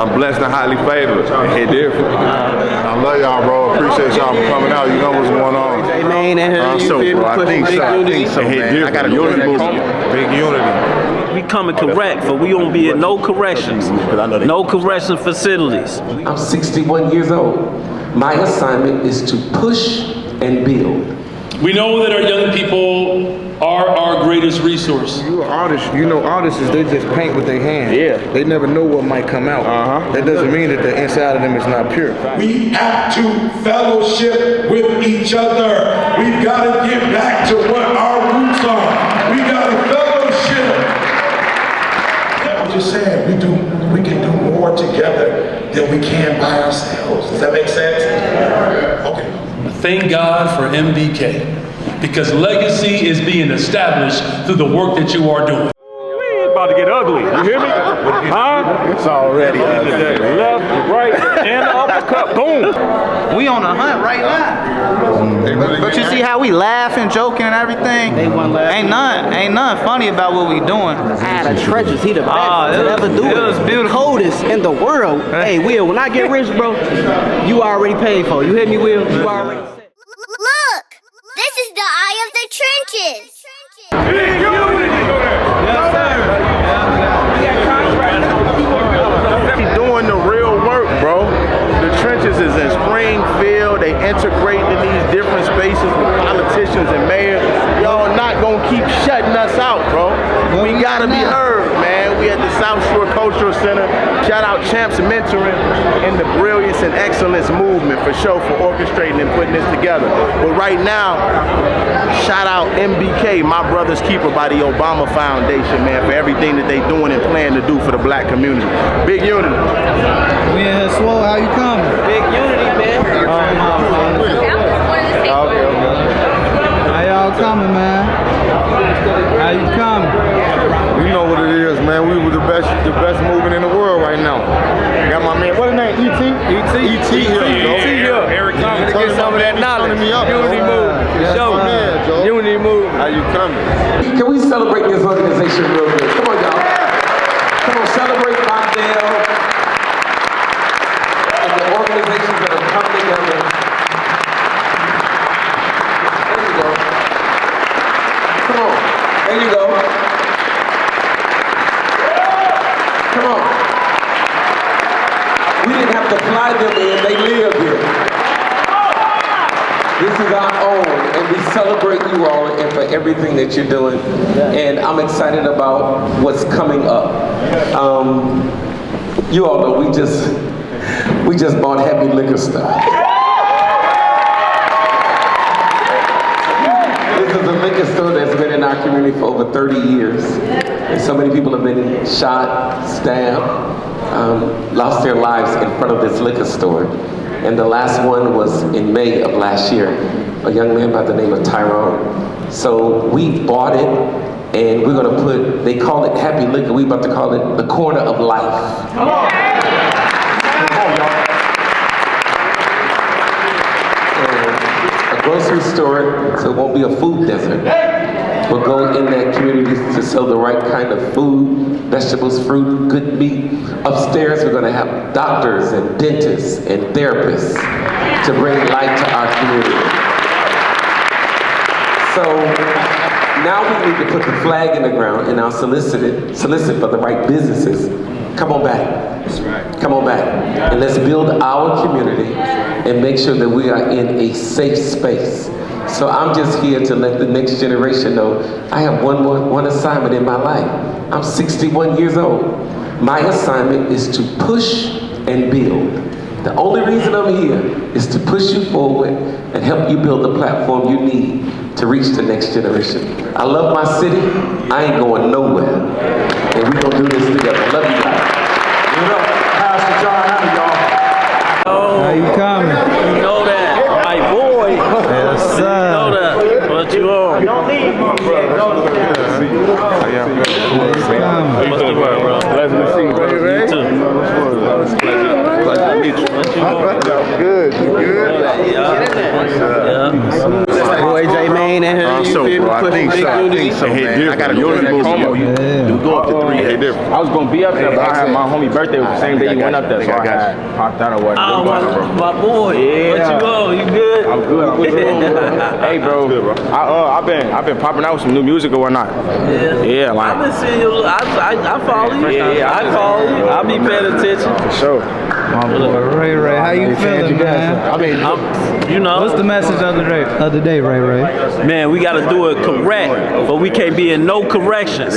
I'm blessed and highly favored. Hit different. I love y'all, bro. Appreciate y'all for coming out. You know what's going on. Hey, man, and here So, bro, I think so, man. I got a unity movement. Big unity. We coming correct, for we won't be at no corrections. No correction facilities. I'm 61 years old. My assignment is to push and build. We know that our young people are our greatest resource. You artists, you know artists, they just paint with their hands. Yeah. They never know what might come out. That doesn't mean that the inside of them is not pure. We have to fellowship with each other. We've got to get back to what our roots are. We got to fellowship. I'm just saying, we can do more together than we can by ourselves. Does that make sense? Okay. Thank God for MBK, because legacy is being established through the work that you are doing. It's about to get ugly. You hear me? Huh? It's already ugly. Left, right, and uppercut. Boom. We on a hunt right now. But you see how we laughing, joking, and everything? Ain't nothing funny about what we doing. I had a treasures. He the best to ever do it. It was beautiful. Coldest in the world. Hey, Will, when I get rich, bro, you already paid for. You hear me, Will? You already set. Look! This is the eye of the trenches. Big unity. Yes, sir. He's doing the real work, bro. The trenches is in Springfield. They integrate in these different spaces with politicians and mayors. Y'all not gonna keep shutting us out, bro. We gotta be heard, man. We at the South Shore Cultural Center. Shout out Champs Mentoring and the Brilliance and Excellence movement for sure, for orchestrating and putting this together. But right now, shout out MBK, My Brother's Keeper by the Obama Foundation, man, for everything that they doing and plan to do for the black community. Big unity. We in here, Swole. How you coming? Big unity, man. How y'all coming, man? How you coming? You know what it is, man. We were the best movement in the world right now. Got my man, what his name? E.T.? E.T. here. Eric Trying to get some of that knowledge. Unity movement. Unity movement. How you coming? Can we celebrate this organization real good? Come on, y'all. Come on, celebrate Mondale and the organizations that have come together. There you go. Come on. There you go. Come on. We didn't have to fly them in, they live here. This is our own, and we celebrate you all and for everything that you're doing. And I'm excited about what's coming up. You all know we just bought Happy Liquor Store. This is a liquor store that's been in our community for over 30 years. And so many people have been shot, stabbed, lost their lives in front of this liquor store. And the last one was in May of last year, a young man by the name of Tyrone. So we bought it, and we're gonna put, they call it Happy Liquor, we about to call it the Corner of Life. Come on, y'all. A grocery store, so it won't be a food desert. We'll go in that community to sell the right kind of food, vegetables, fruit, good meat. Upstairs, we're gonna have doctors and dentists and therapists to bring light to our community. So now we need to put the flag in the ground and now solicit for the right businesses. Come on back. That's right. Come on back. And let's build our community and make sure that we are in a safe space. So I'm just here to let the next generation know I have one assignment in my life. I'm 61 years old. My assignment is to push and build. The only reason I'm here is to push you forward and help you build the platform you need to reach the next generation. I love my city. I ain't going nowhere. And we're gonna do this together. Love you guys. What up, Pastor John? How y'all? How you coming? You know that. My boy. Yes, sir. You know that. What you on? Don't leave, my brother. What's the word, bro? Pleasure to see you, bro. You too. Pleasure to meet you. What you on? Good, you good? Yeah. Boy, J, man. Wayne in here. You So, feel me? bro, I Pushing think big so. I unity. think so, It hit man. I different. gotta go Yours to that movie, Como. You go up to 3. It hit different. I was gonna be up there, but I had my homie birthday was the same day he went up there, so I had popped out or what. Oh, my boy. Yeah. What you on? You good? I'm good. I'm good. Hey, bro. I've been popping out with some new music or whatnot. Yeah, like. I've been seeing you. I follow you. Yeah, I follow you. I'll be paying attention. For sure. My boy, Ray, how you feeling, man? I mean, You know. What's the message of the day, Ray? Man, we gotta do it correct, but we can't be in no corrections.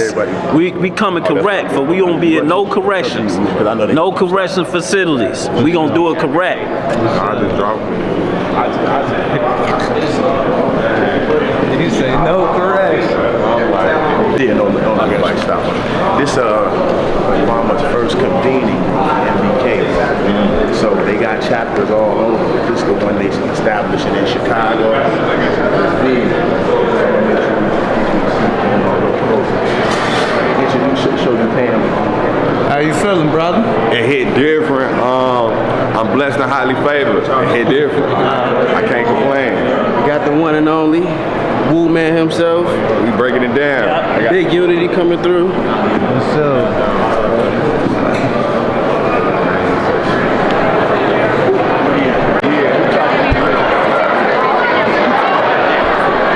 We coming correct, but we won't be in no corrections. No correction facilities. We gonna do it correct. I just dropped. You say no correction. Yeah, no lifestyle. This Obama's first convening MBK. So they got chapters all over. This is the one they establishing in Chicago. Introduce, show you Pam. How you feeling, brother? It hit different. I'm blessed and highly favored. It hit different. I can't complain. Got the one and only Woo Man himself. We breaking it down. Big unity coming through. What's up?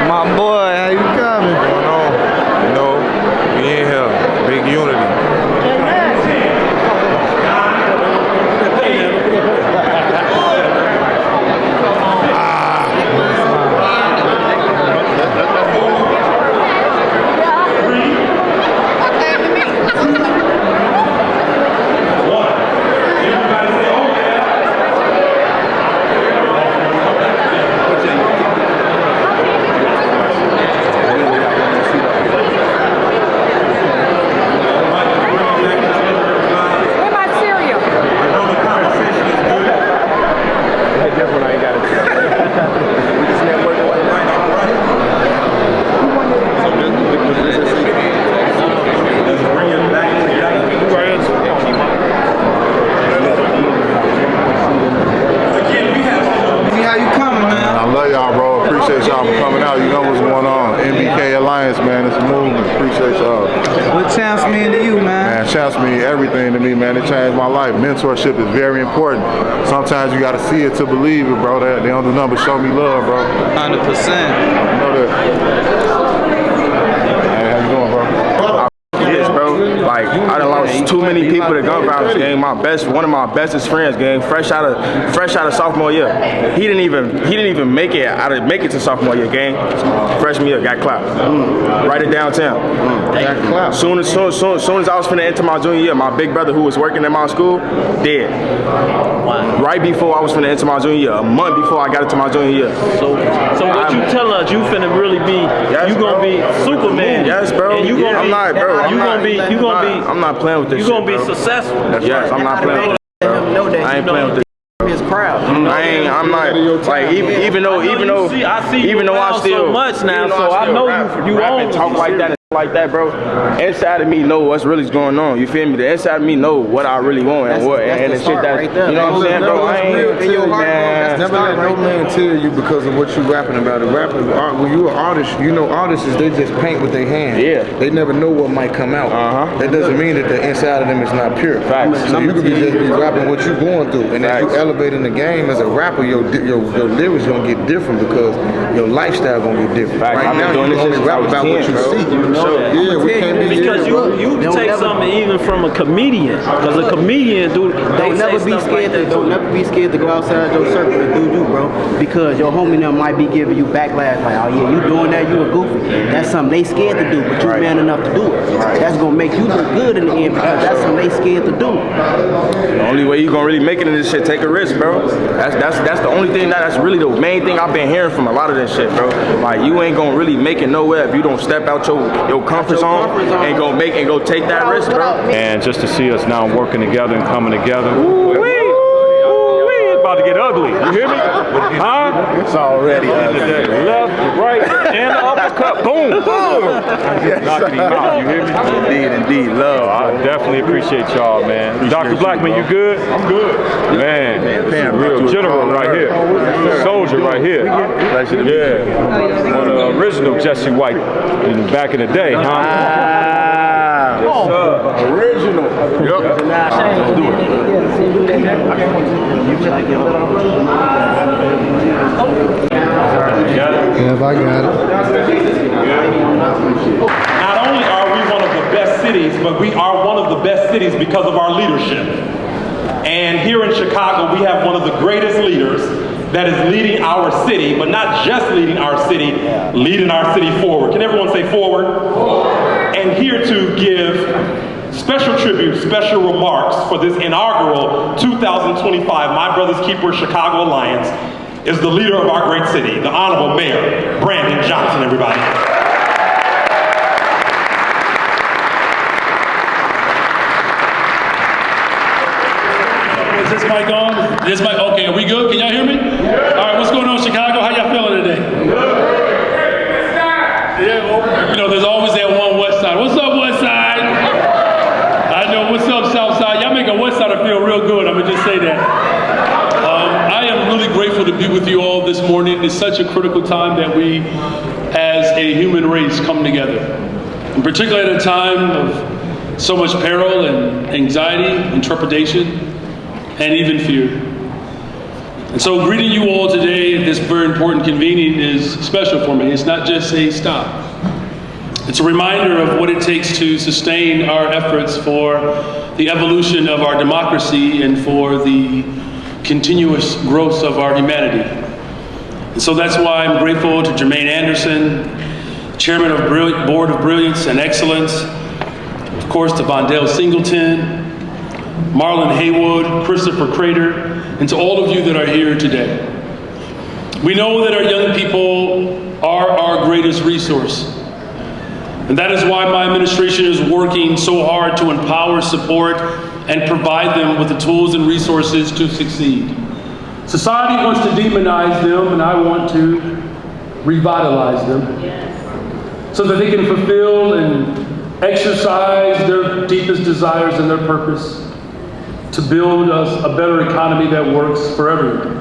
My boy, how you coming? What's going on? You know, we in here. Big unity. Everything to me, man. It changed my life. Mentorship is very important. Sometimes you got to see it to believe it, bro. They don't do nothing but show me love, bro. 100%. You know that. Hey, how you doing, bro? Yes, bro. Like I done lost too many people to gun violence, gang. One of my bestest friends, gang. Fresh out of sophomore year. He didn't even make it to sophomore year, gang. Freshman year, got clapped. Right at downtown. Got clapped. Soon as I was finna enter my junior year, my big brother who was working at my school, dead. Right before I was finna enter my junior year, a month before I got into my junior year. So what you telling us? You finna really be? Yes, you gonna be Superman? Yes, bro. And you gonna be? I'm not, bro. I'm not playing with this. You shit, gonna be bro. successful? Yes, I'm not playing with this. I ain't playing with this. His crowd. I'm not like even though I still so much now, so I know you rap own and talk like that. Like that, bro. Inside of me know what's really going on. You feel me? The inside of me know what I really want and that's the the shit start that right there. you know what I'm saying, bro. I ain't man. Never let no man tell you because of what you rapping about. When you an artist, you know artists they just paint with their hands. Yeah. They never know what might come out. That doesn't mean that the inside of them is not pure. Facts. So you could be rapping what you're going through, and as you elevating the game as a rapper, your lyrics gonna get different because your lifestyle gonna get different. Facts. Right now, you can only rap about what you see. Yeah, we can't be because you take something even from a comedian, because a comedian don't never be scared to go outside your circle and do you, bro, because your homie them might be giving you backlash like, oh yeah, you doing that, you a goofy. That's something they scared to do, but you man enough to do it. That's gonna make you look good in the end because that's something they scared to do. The only way you gonna really make it in this shit, take a risk, bro. That's the only thing that's really the main thing I've been hearing from a lot of this shit, bro. Like you ain't gonna really make it nowhere if you don't step out your comfort zone and go take that risk, bro. And just to see us now working together and coming together. About to get ugly. You hear me? Huh? It's already ugly. Left, right, and the uppercut. Boom. Knocking him out. You hear me? Indeed. Love. I definitely appreciate y'all, man. Dr. Blackman, you good? I'm good. Man, real general right here. Soldier right here. Yeah. One of the original Jesse White back in the day, huh? Original. Yep. Let's do it. Yeah, I got it. Not only are we one of the best cities, but we are one of the best cities because of our leadership. And here in Chicago, we have one of the greatest leaders that is leading our city, but not just leading our city, leading our city forward. Can everyone say forward? And here to give special tribute, special remarks for this inaugural 2025 My Brother's Keeper Chicago Alliance is the leader of our great city, the Honorable Mayor Brandon Johnson, everybody. Is this mic on? This mic, okay, are we good? Can y'all hear me? All right, what's going on in Chicago? How y'all feeling today? Yeah, well, you know, there's always that one West Side. What's up, West Side? I know, what's up, South Side? Y'all make a West Sider feel real good, I'm gonna just say that. I am really grateful to be with you all this morning. It's such a critical time that we, as a human race, come together. And particularly at a time of so much peril and anxiety and trepidation, and even fear. And so greeting you all today at this very important convening is special for me. It's not just a stop. It's a reminder of what it takes to sustain our efforts for the evolution of our democracy and for the continuous growth of our humanity. And so that's why I'm grateful to Jermaine Anderson, Chairman of Board of Brilliance and Excellence, of course to Vondell Singleton, Marlon Haywood, Christopher Crater, and to all of you that are here today. We know that our young people are our greatest resource. And that is why my administration is working so hard to empower, support, and provide them with the tools and resources to succeed. Society wants to demonize them, and I want to revitalize them so that they can fulfill and exercise their deepest desires and their purpose to build us a better economy that works for everyone.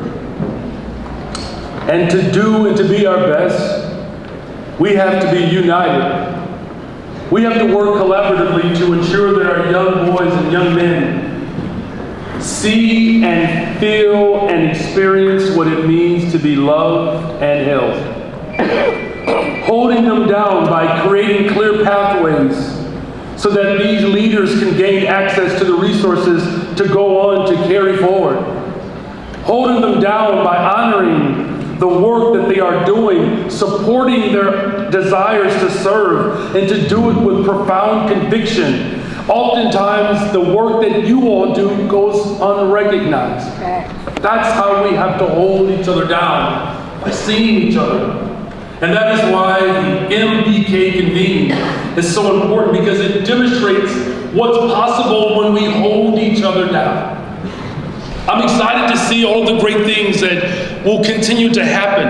And to do and to be our best, we have to be united. We have to work collaboratively to ensure that our young boys and young men see and feel and experience what it means to be loved and held. Holding them down by creating clear pathways so that these leaders can gain access to the resources to go on to carry forward. Holding them down by honoring the work that they are doing, supporting their desires to serve, and to do it with profound conviction. Oftentimes, the work that you all do goes unrecognized. That's how we have to hold each other down, by seeing each other. And that is why the MBK convening is so important, because it demonstrates what's possible when we hold each other down. I'm excited to see all the great things that will continue to happen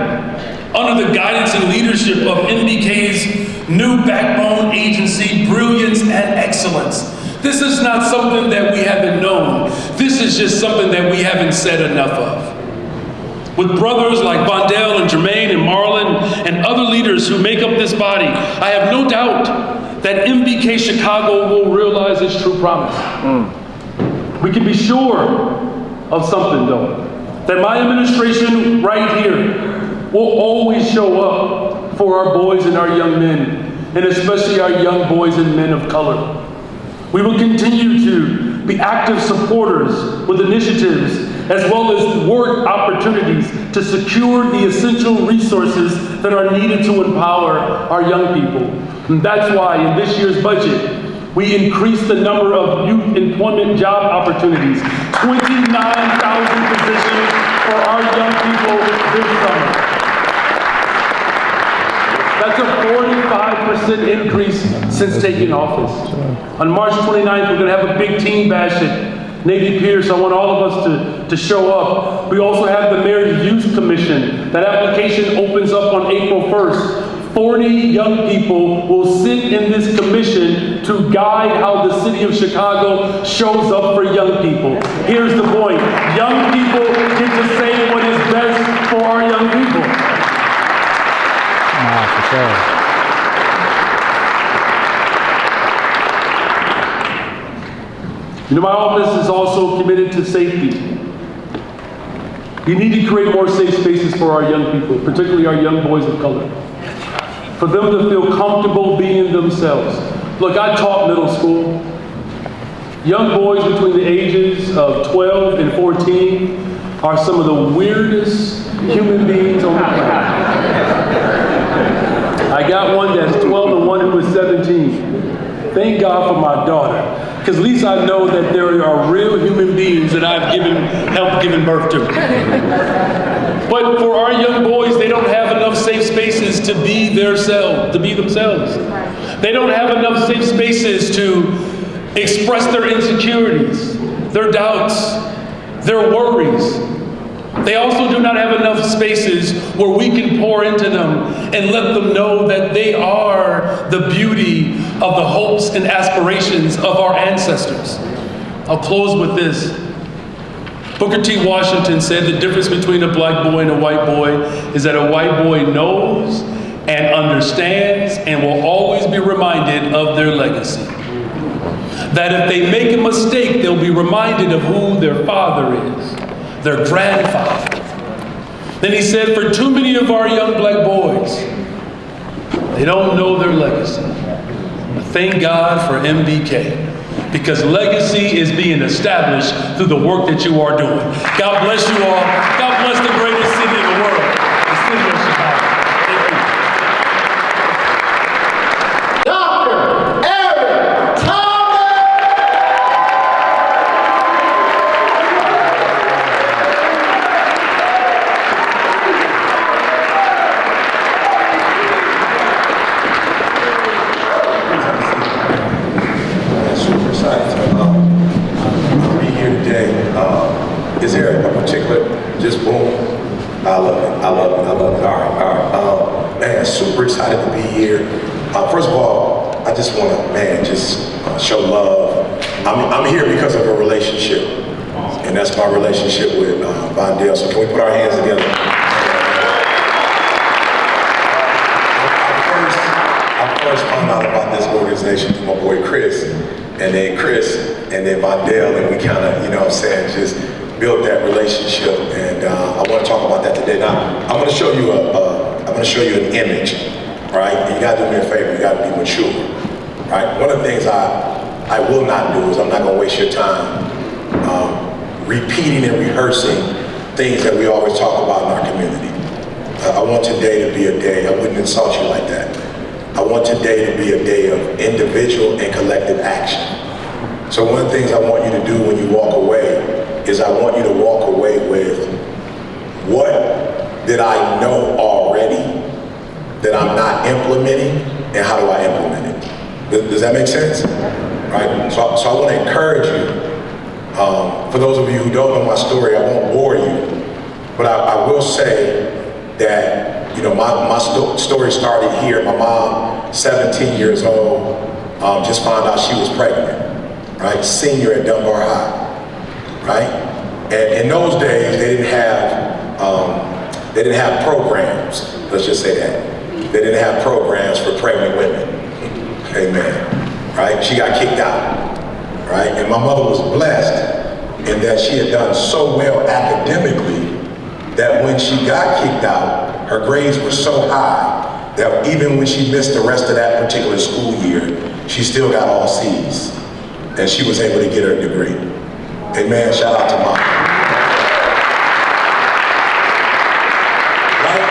under the guidance and leadership of MBK's new backbone agency, Brilliance and Excellence. This is not something that we haven't known. This is just something that we haven't said enough of. With brothers like Vondell and Jermaine and Marlon and other leaders who make up this body, I have no doubt that MBK Chicago will realize its true promise. We can be sure of something though, that my administration right here will always show up for our boys and our young men, and especially our young boys and men of color. We will continue to be active supporters with initiatives as well as work opportunities to secure the essential resources that are needed to empower our young people. And that's why in this year's budget, we increased the number of youth employment job opportunities, 29,000 positions for our young people this summer. That's a 45% increase since taking office. On March 29th, we're going to have a big team bash at Navy Pierce, I want all of us to show up. We also have the Mayor's Youth Commission. That application opens up on April 1st. 40 young people will sit in this commission to guide how the city of Chicago shows up for young people. Here's the point. Young people get to say what is best for our young people. For sure. You know, my office is also committed to safety. We need to create more safe spaces for our young people, particularly our young boys of color, for them to feel comfortable being themselves. Look, I taught middle school. Young boys between the ages of 12 and 14 are some of the weirdest human beings on the planet. I got one that's 12 and one who is 17. Thank God for my daughter. Because at least I know that there are real human beings that I've helped giving birth to. But for our young boys, they don't have enough safe spaces to be themselves. They don't have enough safe spaces to express their insecurities, their doubts, their worries. They also do not have enough spaces where we can pour into them and let them know that they are the beauty of the hopes and aspirations of our ancestors. I'll close with this. Booker T. Washington said the difference between a black boy and a white boy is that a white boy knows and understands and will always be reminded of their legacy. That if they make a mistake, they'll be reminded of who their father is, their grandfather. Then he said, for too many of our young black boys, they don't know their legacy. But thank God for MBK, because legacy is being established through the work that you are doing. God bless you all. God bless the greatest city in the world, the city of Chicago. Thank you. Is there a particular, just boom, I love it. All right. Man, super excited to be here. First of all, I just want to, just show love. I'm here because of a relationship, and that's my relationship with Vondell. So can we put our hands together? I first found out about this organization from my boy Chris, and then Vondell, and we kind of, just built that relationship, and I want to talk about that today. Now, I'm going to show you an image, right? And you got to do me a favor. You got to be mature, right? One of the things I will not do is I'm not going to waste your time repeating and rehearsing things that we always talk about in our community. I want today to be a day. I wouldn't insult you like that. I want today to be a day of individual and collective action. So one of the things I want you to do when you walk away is I want you to walk away with, what did I know already that I'm not implementing, and how do I implement it? Does that make sense? Right? So I want to encourage you. For those of you who don't know my story, I won't bore you, but I will say that my story started here. My mom, 17 years old, just found out she was pregnant, right? Senior at Dunbar High. Right? And in those days, they didn't have programs. Let's just say that. They didn't have programs for pregnant women. Amen. Right? She got kicked out. Right? And my mother was blessed in that she had done so well academically that when she got kicked out, her grades were so high that even when she missed the rest of that particular school year, she still got all C's. And she was able to get her degree. Amen. Shout out to Mom. Right?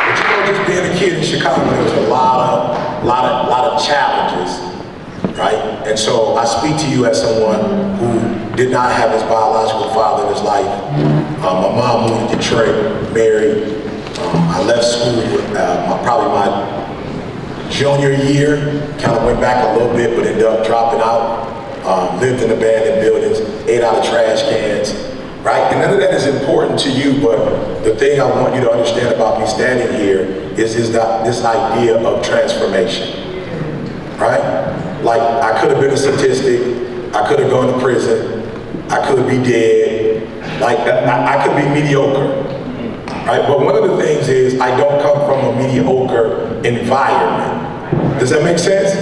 But just being a kid in Chicago, there was a lot of challenges, right? And so I speak to you as someone who did not have his biological father in his life. My mom moved to Detroit, married. I left school probably my junior year, kind of went back a little bit, but ended up dropping out. lived in abandoned buildings, ate out of trash cans, right? And none of that is important to you, but the thing I want you to understand about me standing here is this idea of transformation, right? Like, I could have been a statistic, I could have gone to prison, I could be dead, like, I could be mediocre, right? But one of the things is I don't come from a mediocre environment. Does that make sense?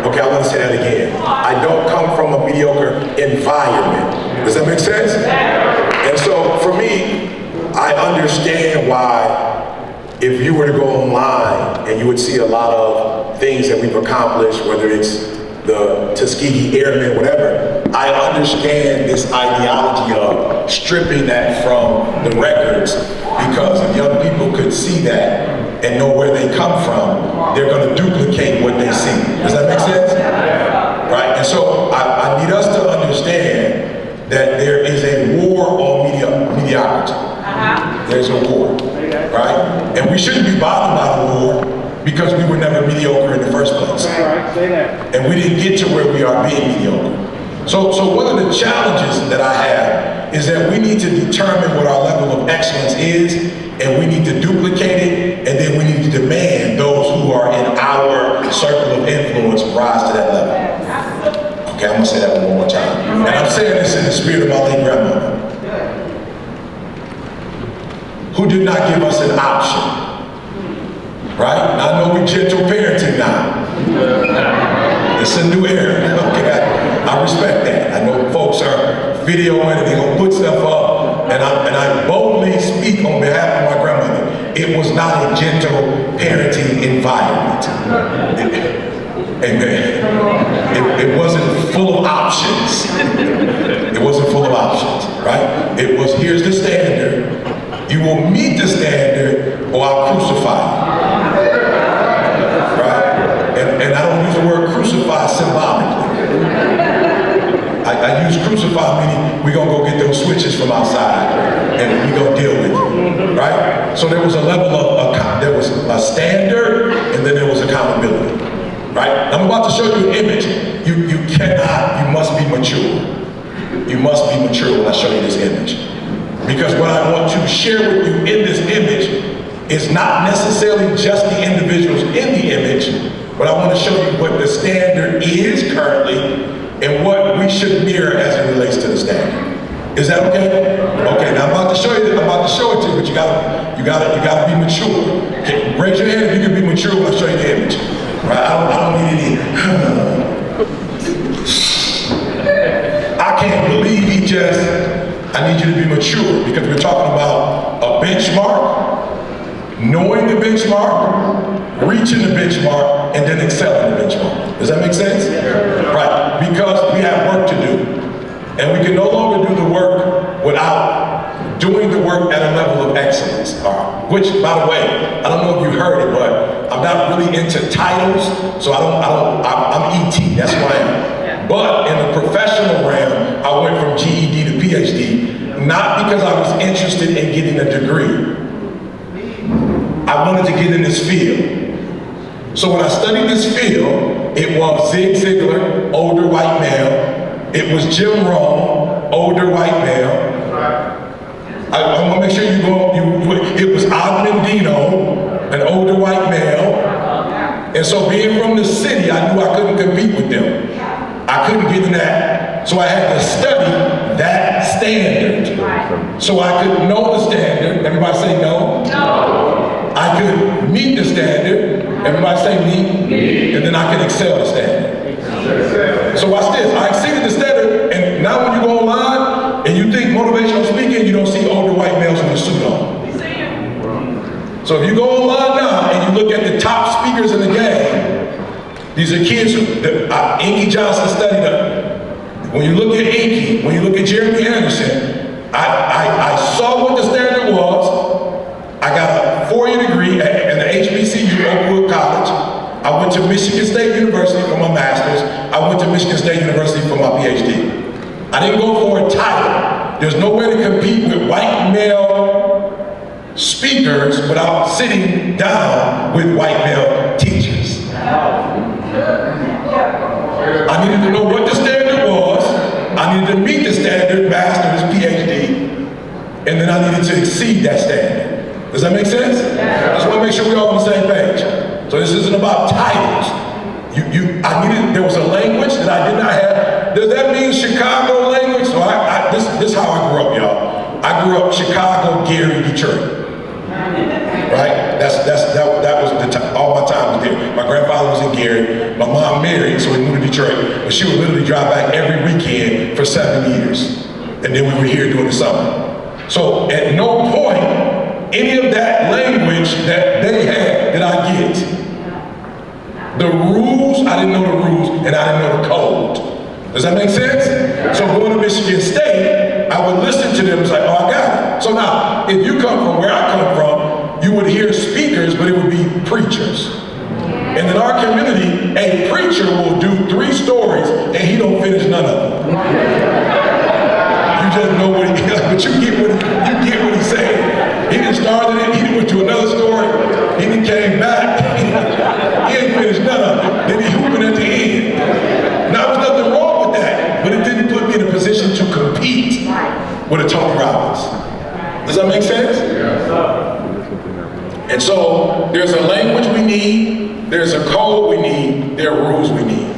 Okay, I want to say that again. I don't come from a mediocre environment. Does that make sense? And so for me, I understand why if you were to go online and you would see a lot of things that we've accomplished, whether it's the Tuskegee Airmen, whatever, I understand this ideology of stripping that from the records, because if young people could see that and know where they come from, they're going to duplicate what they see. Does that make sense? Right? And so I need us to understand that there is a war on mediocrity. There's a war, right? And we shouldn't be bothered by the war because we were never mediocre in the first place. And we didn't get to where we are being mediocre. So one of the challenges that I have is that we need to determine what our level of excellence is, and we need to duplicate it, and then we need to demand those who are in our circle of influence rise to that level. Okay, I'm gonna say that one more time. And I'm saying this in the spirit of my late grandmother, who did not give us an option, right? I know we gentle parenting now. It's a new era, okay? I respect that. I know folks are videoing and they're gonna put stuff up, and I boldly speak on behalf of my grandmother. It was not a gentle parenting environment. It wasn't full of options. It wasn't full of options, right? It was, here's the standard. You will meet the standard or I'll crucify you. Right? And I don't use the word crucify symbolically. I use crucify meaning we're gonna go get those switches from outside and we're gonna deal with it, right? So there was a level of, there was a standard and then there was accountability, right? I'm about to show you an image. You must be mature. You must be mature when I show you this image. Because what I want to share with you in this image is not necessarily just the individuals in the image, but I want to show you what the standard is currently and what we should mirror as it relates to the standard. Is that okay? Okay, now I'm about to show it to you, but you gotta be mature. Okay, raise your hand if you can be mature when I show you the image. Right? I don't need any. I can't believe I need you to be mature, because we're talking about a benchmark, knowing the benchmark, reaching the benchmark, and then excelling the benchmark. Does that make sense? Right, because we have work to do. And we can no longer do the work without doing the work at a level of excellence. Which, by the way, I don't know if you heard it, but I'm not really into titles, so I'm ET, that's who I am. But in the professional realm, I went from GED to PhD, not because I was interested in getting a degree. I wanted to get in this field. So when I studied this field, it was Zig Ziglar, older white male. It was Jim Rohn, older white male. I want to make sure it was Ogden Dino, an older white male. And so being from the city, I knew I couldn't compete with them. I couldn't get in that, so I had to study that standard. So I could know the standard. Everybody say no? No. I could meet the standard. Everybody say meet. And then I could excel the standard. So watch this. I exceeded the standard, and now when you go online and you think motivational speaking, you don't see older white males with a suit on. So if you go online now and you look at the top speakers in the game, these are kids who, Inky Johnson studied them. When you look at Inky, when you look at Jeremy Anderson, I saw what the standard was. I got a 4-year degree at the HBCU, Oakwood College. I went to Michigan State University for my master's. I went to Michigan State University for my PhD. I didn't go for a title. There's no way to compete with white male speakers without sitting down with white male teachers. I needed to know what the standard I needed to meet the standard, master's, PhD, and then I needed to exceed that standard. Does that make sense? I just want to make sure we're all on the same page. So this isn't about titles. There was a language that I did not have. Does that mean Chicago language? So this is how I grew up, y'all. I grew up Chicago, Gary, Detroit. Right? That was the time. All my time was there. My grandfather was in Gary. My mom married, so we moved to Detroit. But she would literally drive back every weekend for 7 years. And then we were here during the summer. So at no point, any of that language that they had did I get. The rules, I didn't know the rules, and I didn't know the code. Does that make sense? So going to Michigan State, I would listen to them, it's like, oh, I got it. So now, if you come from where I come from, you would hear speakers, but it would be preachers. And in our community, a preacher will do 3 stories, and he don't finish none of them. You just know what he, but you get what he's saying. He done started it, he went to another story, he then came back, he ain't finished none of it. Then he hooping at the end. Now, there's nothing wrong with that, but it didn't put me in a position to compete with a Tony Robbins. Does that make sense? And so, there's a language we need, there's a code we need, there are rules we need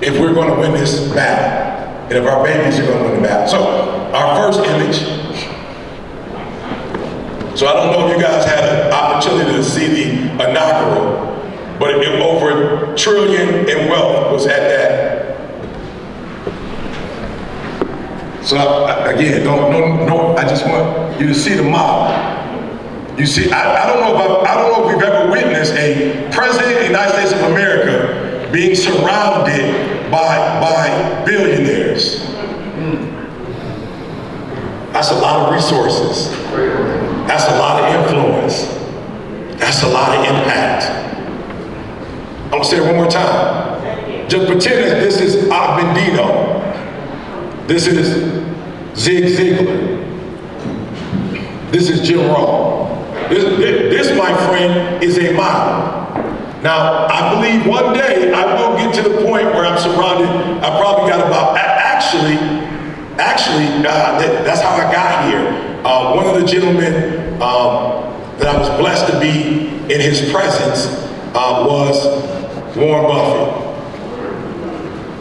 if we're going to win this battle, and if our babies are going to win the battle. So, our first image. So I don't know if you guys had an opportunity to see the inaugural, but over $1 trillion in wealth was at that. So again, I just want you to see the model. You see, I don't know if we've ever witnessed a president of the United States of America being surrounded by billionaires. That's a lot of resources. That's a lot of influence. That's a lot of impact. I'm gonna say it one more time. Just pretend that this is Abendino. This is Zig Ziglar. This is Jim Rohn. This, my friend, is a model. Now, I believe one day I will get to the point where I'm surrounded. I probably got about, actually, that's how I got here. One of the gentlemen that I was blessed to be in his presence was Warren Buffett,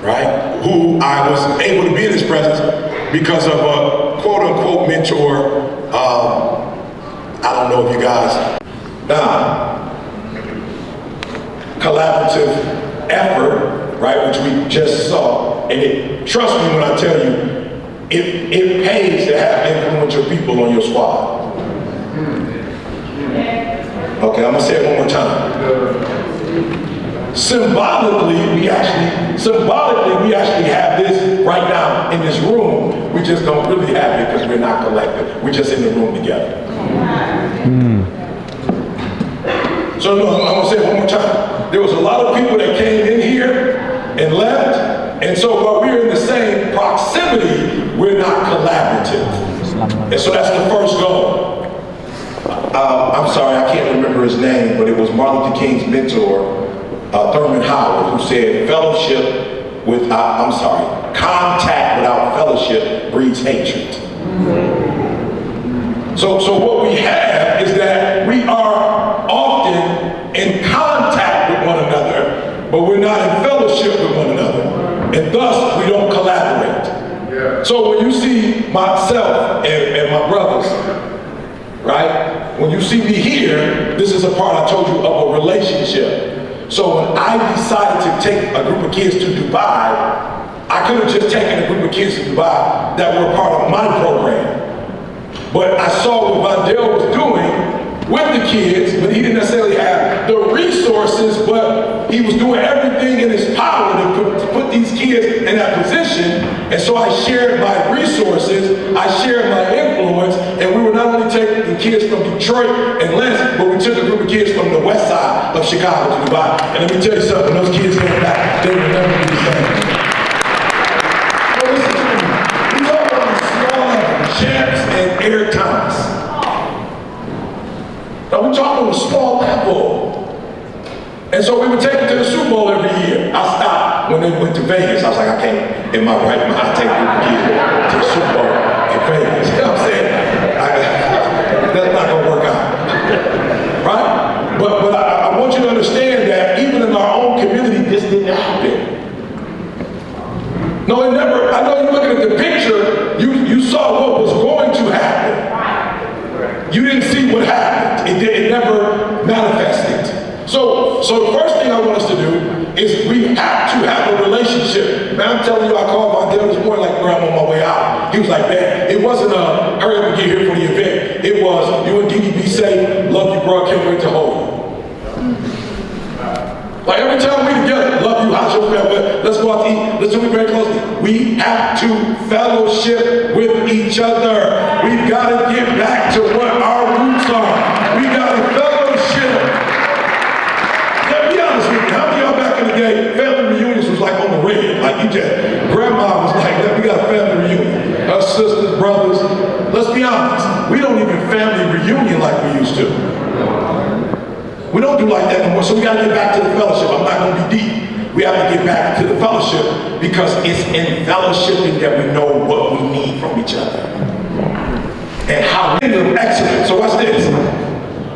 right? Who I was able to be in his presence because of a quote-unquote mentor. I don't know if you guys, collaborative effort, right, which we just saw. And trust me when I tell you, it pays to have influential people on your squad. Okay, I'm gonna say it one more time. Symbolically, we actually have this right now in this room. We just don't really have it because we're not collective. We're just in the room together. So no, I'm gonna say it one more time. There was a lot of people that came in here and left, and so while we're in the same proximity, we're not collaborative. And so that's the first goal. I'm sorry, I can't remember his name, but it was Martin Luther King's mentor, Thurman Howard, who said, contact without fellowship breeds hatred. So what we have is that we are often in contact with one another, but we're not in fellowship with one another, and thus we don't collaborate. Yeah. So when you see myself and my brothers, right? When you see me here, this is a part I told you of a relationship. So when I decided to take a group of kids to Dubai, I could have just taken a group of kids to Dubai that were part of my program. But I saw what Vandell was doing with the kids, but he didn't necessarily have the resources, but he was doing everything in his power to put these kids in that position. And so I shared my resources, I shared my influence, and we were not only taking the kids from Detroit and Lansing, but we took a group of kids from the west side of Chicago to Dubai. And let me tell you something, when those kids came back, they were never the same. So listen to me. We talk about the small level, Champs and Eric Thomas. Now we're talking on a small level. And so we would take it to the Super Bowl every year. I stopped when they went to Vegas. I was like, I can't, in my right mind, take the kids to the Super Bowl in Vegas. You know what I'm saying? That's not gonna work out. Right? But I want you to understand that even in our own community, this didn't happen. No, it never, I know you're looking at the picture, you saw what was going to happen. You didn't see what happened. It never manifested. So the first thing I want us to do is we have to have a relationship. Man, I'm telling you, I called my dad this morning like where I'm on my way out. He was like, man, it wasn't a hurry up and get here for the event. It was, you and Dee be safe, love you, bro, can't wait to hold you. Like every time we together, love you, how's your family? Let's go out to eat, let's do it very closely. We have to fellowship with each other. We've got to get back to what our roots are. We got to fellowship. How many of y'all back in the day, family reunions was like on the red? Like you just, grandma was like, we got a family reunion. Her sisters, brothers. Let's be honest, we don't even family reunion like we used to. We don't do like that no more, so we got to get back to the fellowship. I'm not going to be deep. We have to get back to the fellowship because it's in fellowshipping that we know what we need from each other. And how we live excellent. So watch this.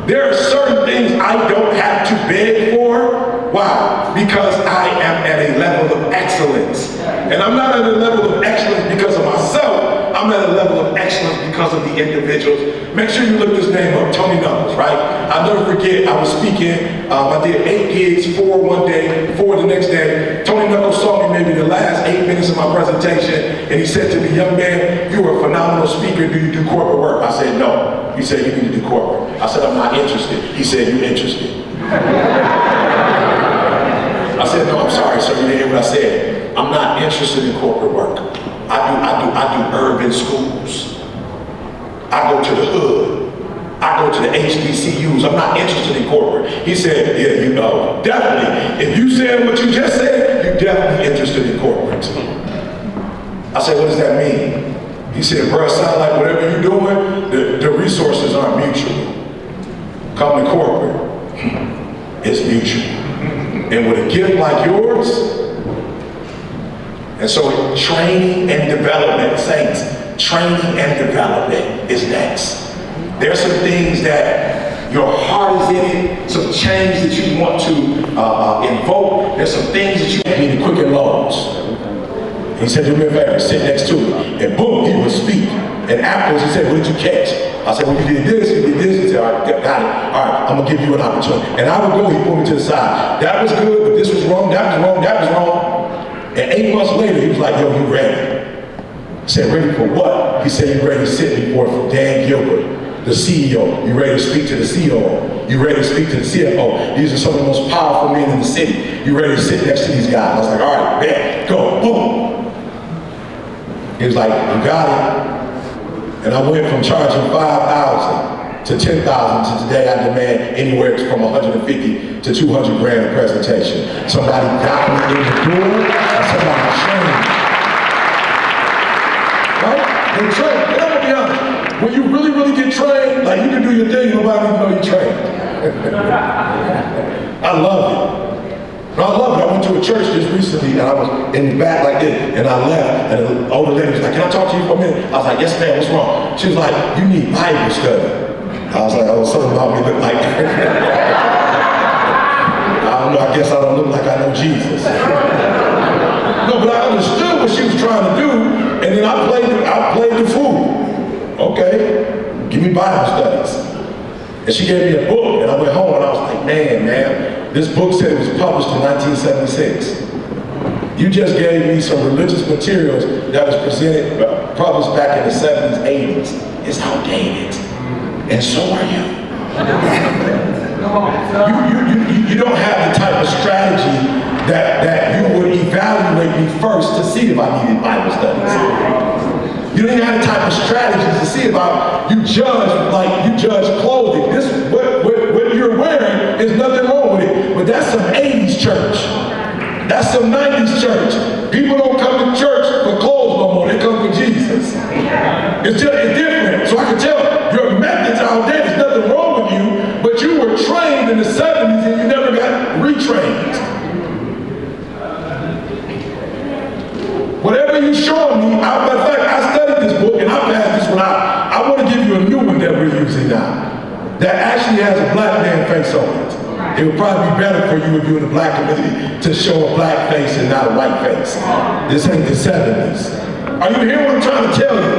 There are certain things I don't have to beg for. Why? Because I am at a level of excellence. And I'm not at a level of excellence because of myself. I'm at a level of excellence because of the individuals. Make sure you look this name up, Tony Knuckles, right? I'll never forget, I was speaking, I did 8 gigs, 4 one day, 4 the next day. Tony Knuckles saw me maybe the last 8 minutes of my presentation, and he said to me, young man, you are a phenomenal speaker, do you do corporate work? I said, no. He said, you need to do corporate. I said, I'm not interested. He said, you're interested. I said, no, I'm sorry, sir, you didn't hear what I said. I'm not interested in corporate work. I do urban schools. I go to the hood. I go to the HBCUs. I'm not interested in corporate. He said, yeah, you know, definitely. If you said what you just said, you're definitely interested in corporate. I said, what does that mean? He said, bro, it sounds like whatever you're doing, the resources aren't mutual. Come to corporate, it's mutual. And with a gift like yours, and so training and development, saints, training and development is next. There's some things that your heart is in it, some change that you want to invoke. There's some things that you need to quicken loans. He said, do me a favor, sit next to me. And boom, he would speak. And afterwards he said, what did you catch? I said, well, you did this, you did this. He said, all right, got it. All right, I'm gonna give you an opportunity. And I would go, he pulled me to the side. That was good, but this was wrong, that was wrong, that was wrong. And 8 months later, he was like, yo, you ready? I said, ready for what? He said, you ready to sit before Dan Gilbert, the CEO. You ready to speak to the CEO? You ready to speak to the CFO? These are some of the most powerful men in the city. You ready to sit next to these guys? I was like, all right, bet, go, boom. He was like, you got it. And I went from charging $5,000 to $10,000 to today I demand anywhere from 150 to 200 grand a presentation. Somebody got me in the door and somebody trained me. Right? They trained. And I'm gonna be honest, when you really, really get trained, like you can do your thing, nobody even know you trained. I love it. I love it. I went to a church just recently and I was in the back like this and I left and the older lady was like, can I talk to you for a minute? I was like, yes ma'am, what's wrong? She was like, you need Bible study. I was like, oh, something about me look like I don't know, I guess I don't look like I know Jesus. No, but I understood what she was trying to do and then I played the fool. Okay, give me Bible studies. And she gave me a book and I went home and I was like, man, this book said it was published in 1976. You just gave me some religious materials that was published back in the 70s, 80s. It's outdated. And so are you. You don't have the type of strategy that you would evaluate me first to see if I needed Bible studies. You don't even have the type of strategies to see about you judge clothing. This what you're wearing is nothing wrong with it. But that's some 80s church. That's some 90s church. People don't come to church for clothes no more. They come for Jesus. It's different. So I can tell your methods out there, there's nothing wrong with you, but you were trained in the 70s and you never got retrained. matter of fact, I studied this book and I passed this one out. I want to give you a new one that we're using now that actually has a black man face on it. It would probably be better for you if you're in the black community to show a black face and not a white face. This ain't the 70s. Are you hearing what I'm trying to tell you?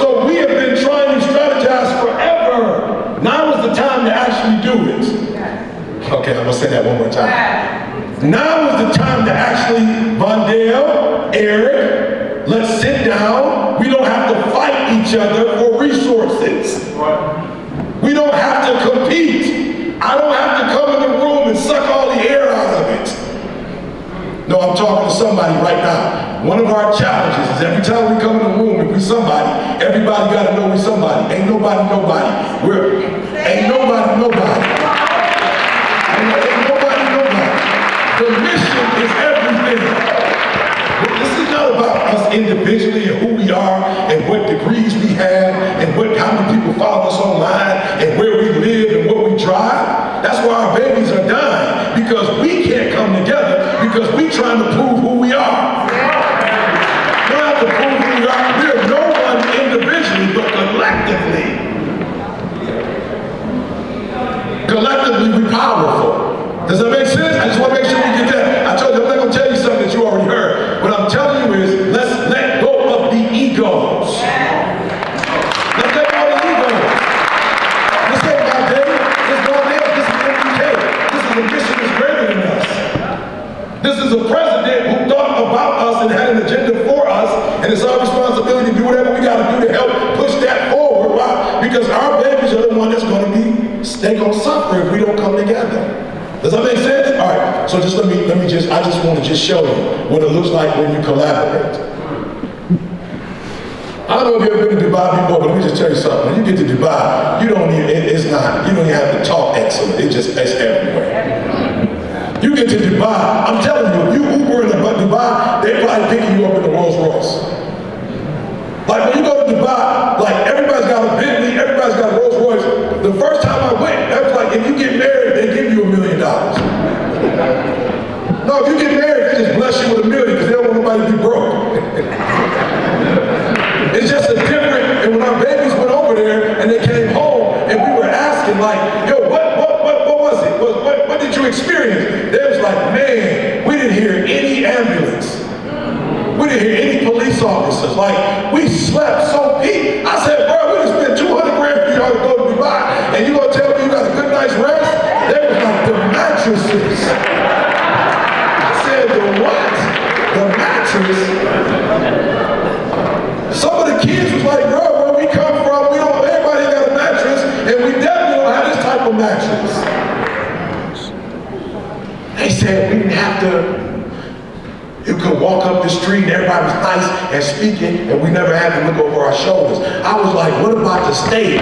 So we have been trying to strategize forever. Now is the time to actually do it. Okay, I'm gonna say that one more time. Now is the time to actually, Vondale, Eric, let's sit down. We don't have to fight each other for resources. We don't have to compete. I don't have to come in the room and suck all the air out of it. No, I'm talking to somebody right now. One of our challenges is every time we come in the room, if we somebody, everybody gotta know we somebody. Ain't nobody nobody. Ain't nobody nobody. Ain't nobody nobody. The mission is everything. This is not about us individually and who we are and what degrees we have and how many people follow us online and where we live and what we drive. That's why our babies are dying, because we can't come together because we're trying to prove who we are. We don't have to prove who we are. We're no one individually, but collectively. Collectively, we're powerful. Does that make sense? I just want to make sure we get that. I told you, I'm not going to tell you something that you already heard. What I'm telling you is, let's let go of the egos. Let's let go of the egos. This ain't my day. This is all there. This is MPK. This is a mission that's greater than us. This is a president who thought about us and had an agenda for us, and it's our responsibility to do whatever we got to do to help push that forward. Why? Because our babies are the one that's going to be, they're going to suffer if we don't come together. Does that make sense? All right, so just let me I just want to just show you what it looks like when you collaborate. I don't know if you've ever been to Dubai before, but let me just tell you something. When you get to Dubai, you don't even have to talk excellent. It's everywhere. You get to Dubai, I'm telling you, if you Uber in Dubai, they're probably picking you up in the Rolls Royce. Like when you go to Dubai, like everybody's got a Bentley, everybody's got a Rolls Royce. The first time I went, that was like, if you get married, they give you $1 million. No, if you get married, they just bless you with $1 million because they don't want nobody to be broke. It's just a different, and when our babies went over there and they came home and we were asking like, yo, what was it? What did you experience? They was like, man, we didn't hear any ambulance. We didn't hear any police officers. Like, we slept so deep. I said, bro, we just spent $200 grand for y'all to go to Dubai, and you gonna tell me you got a good night's rest? They was like, the mattresses. I said, the what? The mattress? Some of the kids was like, bro, where we come from, everybody got a mattress, and we definitely don't have this type of mattress. They said we didn't have to. You could walk up the street and everybody was nice and speaking, and we never had to look over our shoulders. I was like, what about the steak?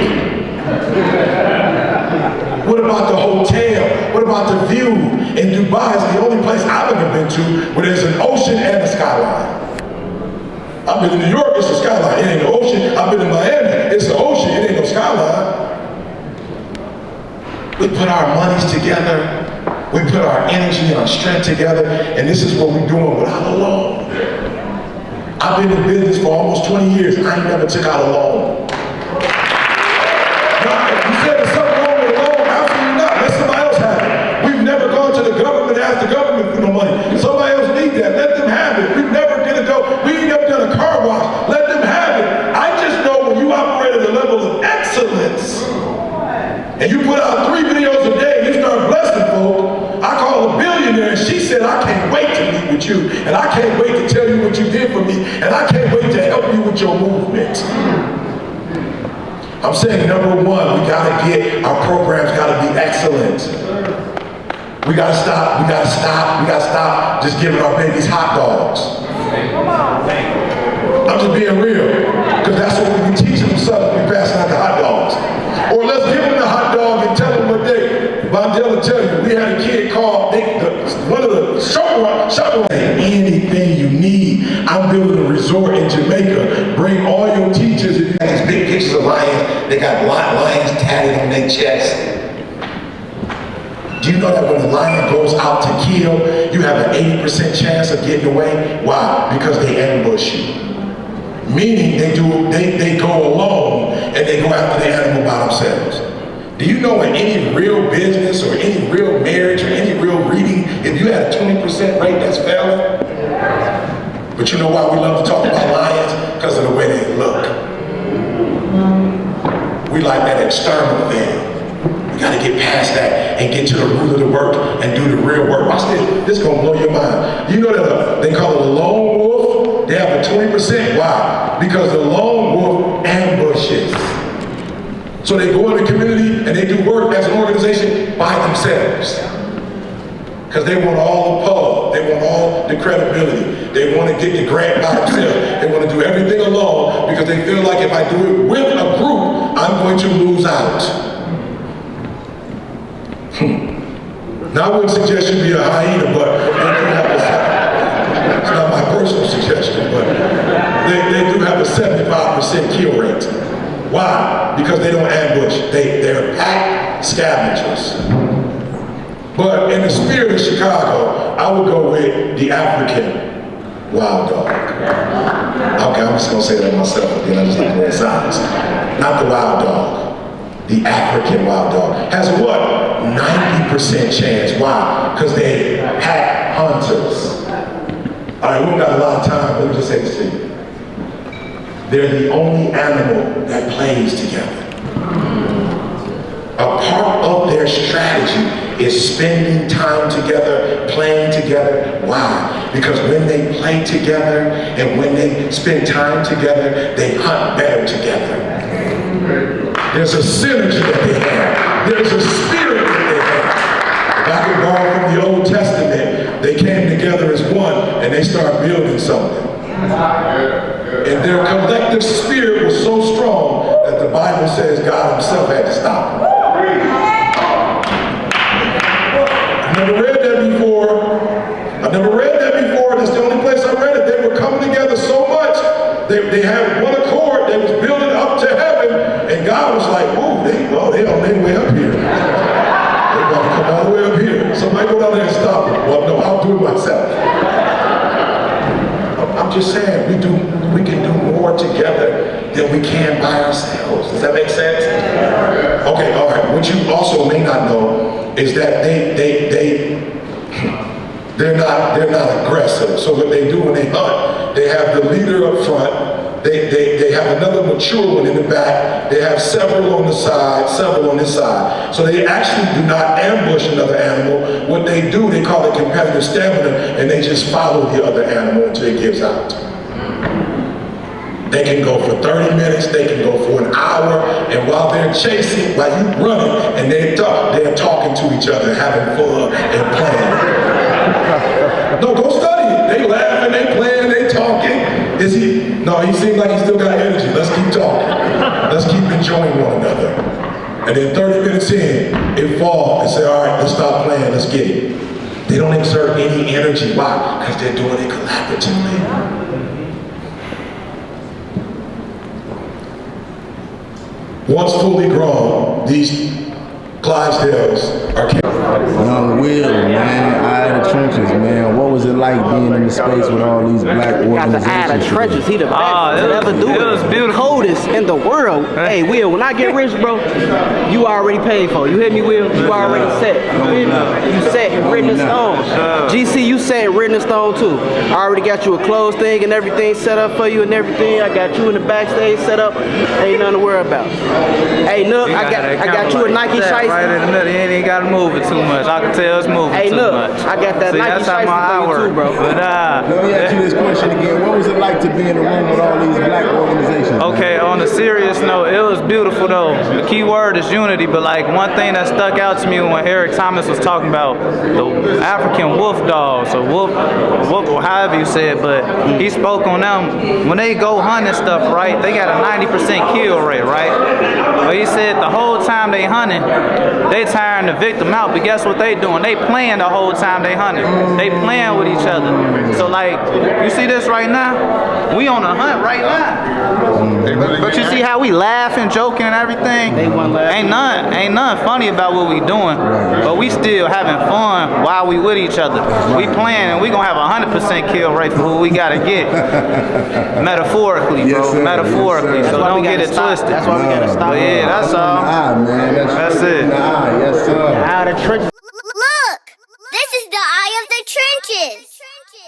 What about the hotel? What about the view? In Dubai is the only place I've ever been to where there's an ocean and a skyline. I've been in New York, it's a skyline, it ain't no ocean. I've been in Miami, it's the ocean, it ain't no skyline. We put our monies together. We put our energy and our strength together, and this is what we're doing without a loan. I've been in business for almost 20 years. I ain't never took out a loan. Now, you said there's something wrong with a loan? Absolutely not. Let somebody else have it. We've never gone to the government and asked the government for no money. Somebody else needs that. Let them have it. We've never done a car wash. Let them have it. I just know when you operate at a level of excellence, and you put out 3 videos a day and you start blessing folk. I call a billionaire and she said, I can't wait to meet with you, and I can't wait to tell you what you did for me, and I can't wait to help you with your movement. I'm saying, number one, our programs gotta be excellent. We gotta stop just giving our babies hot dogs. I'm just being real, because that's what we be teaching them something, we passing out the hot dogs. Or let's give them the hot dog and tell them what Vondale will tell you. We had a kid called, one of the shopper, anything you need. I'm building a resort in Jamaica. Bring all your teachers. If you have these big pictures of lions, they got lions tatted on their chest. Do you know that when a lion goes out to kill, you have an 80% chance of getting away? Why? Because they ambush you. Meaning they go alone and they go after the animal by themselves. Do you know in any real business or any real marriage or any real reading, if you had a 20% rate, that's failing? But you know why we love to talk about lions? Because of the way they look. We like that external thing. We got to get past that and get to the root of the work and do the real work. Watch this. This is going to blow your mind. You know that they call it a lone wolf? They have a 20%. Why? Because the lone wolf ambushes. So they go in the community and they do work as an organization by themselves. Because they want all the pub, they want all the credibility, they want to get the grant by themselves, they want to do everything alone because they feel like if I do it with a group, I'm going to lose out. Now I wouldn't suggest you be a hyena, but it's not my personal suggestion, but they do have a 75% kill rate. Why? Because they don't ambush, they're pack scavengers. But in the spirit of Chicago, I would go with the African wild dog. Okay, I'm just gonna say that myself again, I just like the way it sounds. Not the wild dog, the African wild dog. Has what? 90% chance. Why? Because they pack hunters. All right, we don't got a lot of time, let me just say this to you. They're the only animal that plays together. A part of their strategy is spending time together, playing together. Why? Because when they play together and when they spend time together, they hunt better together. There's a synergy that they have. There's a spirit that they have. If I could borrow from the Old Testament, they came together as one and they started building something. And their collective spirit was so strong that the Bible says God himself had to stop them. I've never read that before. That's the only place I read it. They were coming together so much. They had one accord. They was building up to heaven. And God was like, oh, they on their way up here. They're about to come all the way up here. Somebody go down there and stop them. Well, no, I'll do it myself. I'm just saying, we can do more together than we can by ourselves. Does that make sense? Okay, all right. What you also may not know is that they're not aggressive. So what they do when they hunt, they have the leader up front. They have another mature one in the back. They have several on the side, several on this side. So they actually do not ambush another animal. What they do, they call it competitive stamina, and they just follow the other animal until it gives out. They can go for 30 minutes, they can go for an hour, and while they're chasing, while you running, and they're talking to each other, having fun and playing. No, go study it. They laughing, they playing, they talking. Is he? No, he seems like he still got energy. Let's keep talking. Let's keep enjoying one another. And then 30 minutes in, it falls and say, all right, let's stop playing, let's get it. They don't exert any energy. Why? Because they're doing it collaboratively. Once fully grown, these Clydesdales are Young Will, man, Eye of the Trenches, man. What was it like being in the space with all these black organizations? Got the Eye of the Trenches. He the best to ever do it. It was beautiful. Coldest in the world. Hey, Will, when I get rich, bro, you already paid for. You hear me, Will? You already set. You hear me? You set and written in stone. GC, you set and written in stone too. I already got you a clothes thing and everything set up for you and everything. I got you in the backstage set up. Ain't nothing to worry about. Hey, look, I got you a Nike shice. Right in the middle, you ain't got to move it too much. I can tell it's moving hey, too look, much. I got that See, Nike that's how shice my eye for you work. too, bro. But Let me ask you this question again. What was it like to be in a room with all these black organizations? okay, on a serious note, it was beautiful though. The key word is unity, but like one thing that stuck out to me when Eric Thomas was talking about the African wolf dogs, or wolf, however you say it, but he spoke on them. When they go hunting stuff, right, they got a 90% kill rate, right? But he said the whole time they hunting, they tiring the victim out. But guess what they doing? They playing the whole time they hunting. They playing with each other. So like, you see this right now? We on a hunt right now. But you see how we laughing, joking, and everything? Ain't nothing funny about what we doing. But we still having fun while we with each other. We playing and we gonna have 100% kill rate for who we gotta get. Metaphorically, bro. Metaphorically. So don't get it twisted. That's why we gotta stop. But yeah, that's all. That's it. Out of trenches. Look! This is the eye of the trenches.